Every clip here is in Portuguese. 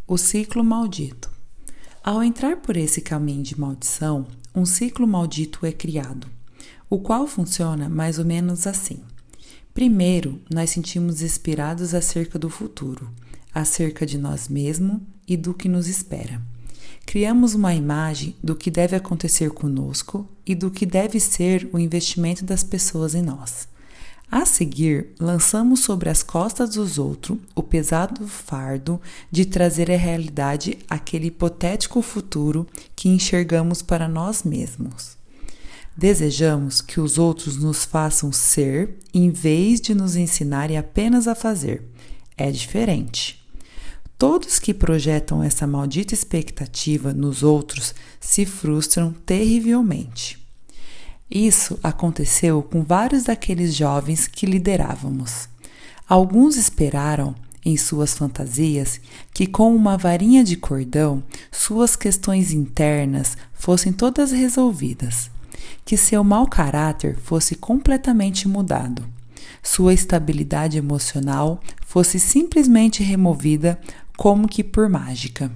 O ciclo maldito. Ao entrar por esse caminho de maldição, um ciclo maldito é criado, o qual funciona mais ou menos assim. Primeiro, nós sentimos inspirados acerca do futuro, acerca de nós mesmos e do que nos espera. Criamos uma imagem do que deve acontecer conosco e do que deve ser o investimento das pessoas em nós. A seguir, lançamos sobre as costas dos outros o pesado fardo de trazer à realidade aquele hipotético futuro que enxergamos para nós mesmos. Desejamos que os outros nos façam ser, em vez de nos ensinarem apenas a fazer. É diferente. Todos que projetam essa maldita expectativa nos outros se frustram terrivelmente. Isso aconteceu com vários daqueles jovens que liderávamos. Alguns esperaram, em suas fantasias, que com uma varinha de cordão suas questões internas fossem todas resolvidas, que seu mau caráter fosse completamente mudado, sua estabilidade emocional fosse simplesmente removida como que por mágica.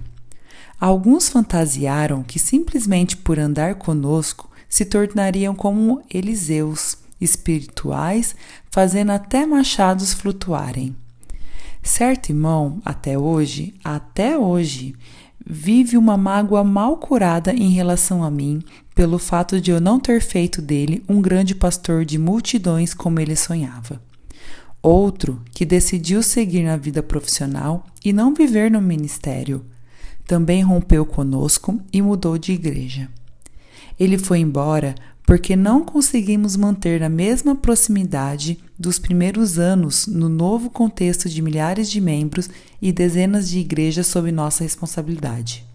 Alguns fantasiaram que simplesmente por andar conosco se tornariam como Eliseus, espirituais, fazendo até machados flutuarem. Certo irmão, até hoje, vive uma mágoa mal curada em relação a mim, pelo fato de eu não ter feito dele um grande pastor de multidões como ele sonhava. Outro que decidiu seguir na vida profissional e não viver no ministério, também rompeu conosco e mudou de igreja. Ele foi embora porque não conseguimos manter a mesma proximidade dos primeiros anos no novo contexto de milhares de membros e dezenas de igrejas sob nossa responsabilidade.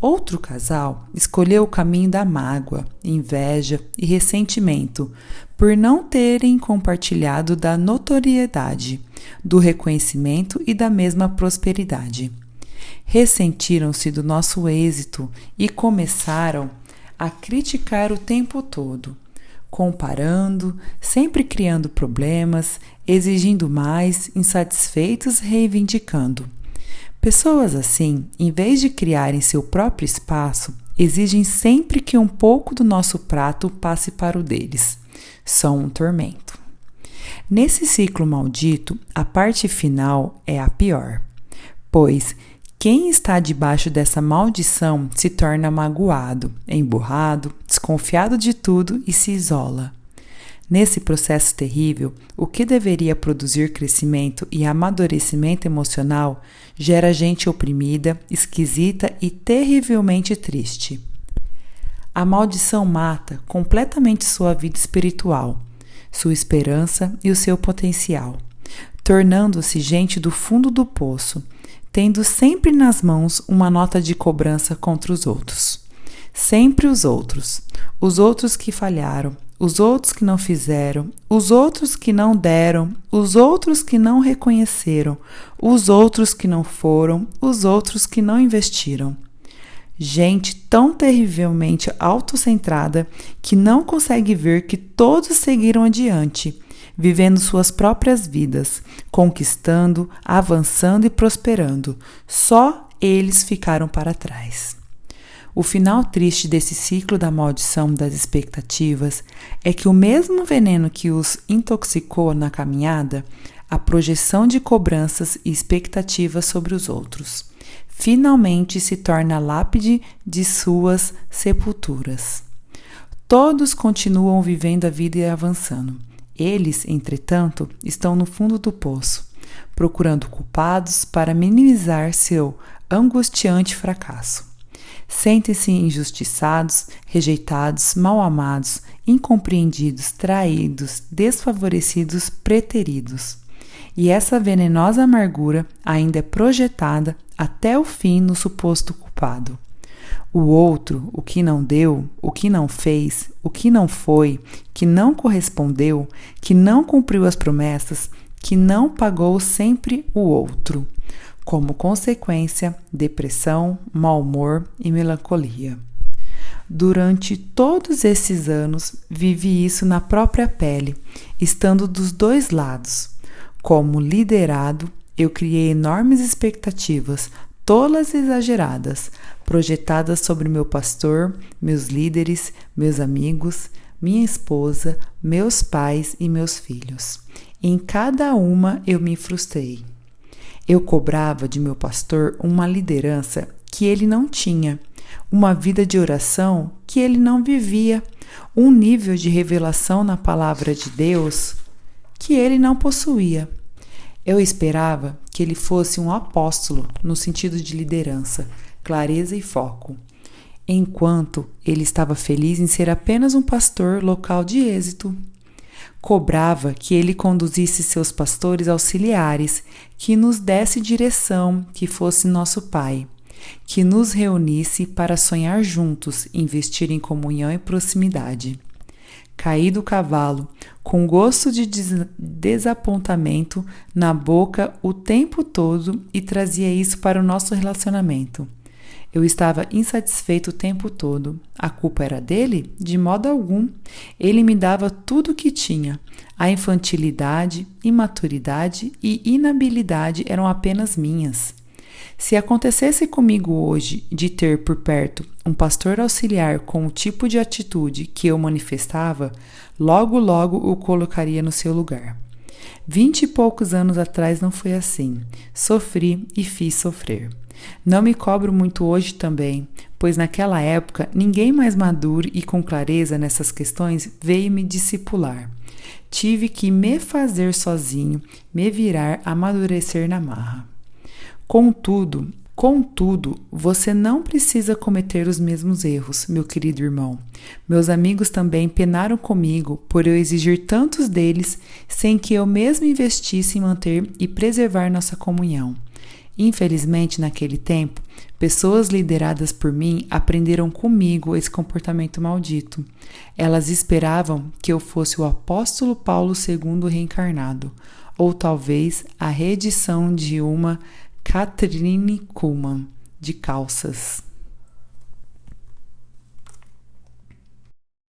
Outro casal escolheu o caminho da mágoa, inveja e ressentimento por não terem compartilhado da notoriedade, do reconhecimento e da mesma prosperidade. Ressentiram-se do nosso êxito e começaram a criticar o tempo todo, comparando, sempre criando problemas, exigindo mais, insatisfeitos, reivindicando. Pessoas assim, em vez de criarem seu próprio espaço, exigem sempre que um pouco do nosso prato passe para o deles. São um tormento. Nesse ciclo maldito, a parte final é a pior, pois quem está debaixo dessa maldição se torna magoado, emburrado, desconfiado de tudo e se isola. Nesse processo terrível, o que deveria produzir crescimento e amadurecimento emocional gera gente oprimida, esquisita e terrivelmente triste. A maldição mata completamente sua vida espiritual, sua esperança e o seu potencial, tornando-se gente do fundo do poço, tendo sempre nas mãos uma nota de cobrança contra os outros. Sempre os outros que falharam, os outros que não fizeram, os outros que não deram, os outros que não reconheceram, os outros que não foram, os outros que não investiram. Gente tão terrivelmente autocentrada que não consegue ver que todos seguiram adiante, vivendo suas próprias vidas, conquistando, avançando e prosperando. Só eles ficaram para trás. O final triste desse ciclo da maldição das expectativas é que o mesmo veneno que os intoxicou na caminhada, a projeção de cobranças e expectativas sobre os outros, finalmente se torna a lápide de suas sepulturas. Todos continuam vivendo a vida e avançando. Eles, entretanto, estão no fundo do poço, procurando culpados para minimizar seu angustiante fracasso. Sentem-se injustiçados, rejeitados, mal amados, incompreendidos, traídos, desfavorecidos, preteridos. E essa venenosa amargura ainda é projetada até o fim no suposto culpado. O outro, o que não deu, o que não fez, o que não foi, que não correspondeu, que não cumpriu as promessas, que não pagou sempre o outro. Como consequência, depressão, mau humor e melancolia. Durante todos esses anos, vivi isso na própria pele, estando dos dois lados. Como liderado, eu criei enormes expectativas, tolas e exageradas, projetadas sobre meu pastor, meus líderes, meus amigos, minha esposa, meus pais e meus filhos. Em cada uma eu me frustrei. Eu cobrava de meu pastor uma liderança que ele não tinha, uma vida de oração que ele não vivia, um nível de revelação na palavra de Deus que ele não possuía. Eu esperava que ele fosse um apóstolo no sentido de liderança, clareza e foco, enquanto ele estava feliz em ser apenas um pastor local de êxito. Cobrava que ele conduzisse seus pastores auxiliares, que nos desse direção, que fosse nosso pai, que nos reunisse para sonhar juntos, investir em comunhão e proximidade. Caí do cavalo, com gosto de desapontamento na boca o tempo todo e trazia isso para o nosso relacionamento. Eu estava insatisfeito o tempo todo. A culpa era dele? De modo algum. Ele me dava tudo o que tinha. A infantilidade, imaturidade e inabilidade eram apenas minhas. Se acontecesse comigo hoje de ter por perto um pastor auxiliar com o tipo de atitude que eu manifestava, logo o colocaria no seu lugar. 20 e poucos anos atrás não foi assim. Sofri e fiz sofrer. Não me cobro muito hoje também, pois naquela época ninguém mais maduro e com clareza nessas questões veio me discipular. Tive que me fazer sozinho, me virar, amadurecer na marra. Contudo, você não precisa cometer os mesmos erros, meu querido irmão. Meus amigos também penaram comigo por eu exigir tantos deles sem que eu mesmo investisse em manter e preservar nossa comunhão. Infelizmente, naquele tempo, pessoas lideradas por mim aprenderam comigo esse comportamento maldito. Elas esperavam que eu fosse o apóstolo Paulo II reencarnado, ou talvez a reedição de uma Kathryn Kuhlman, de calças.